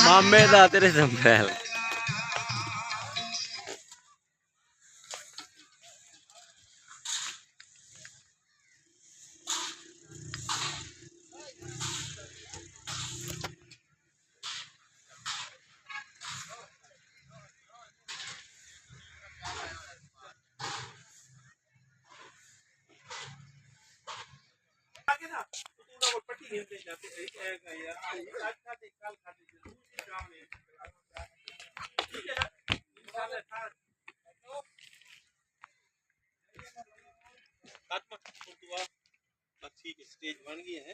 मामे दा तेरे संभल ठीक है स्टेज बन गई है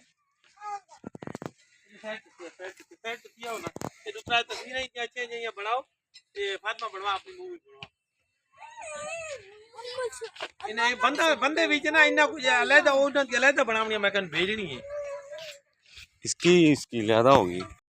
दूसरा तस्वीरें अच्छे अच्छे बनाओ फातिमा बनवा अपनी मूवी बनवा बंदा बंदे बीच ना इन्ना कुछ अलग अलग बनानी मैं भेजनी है इसकी ज्यादा होगी।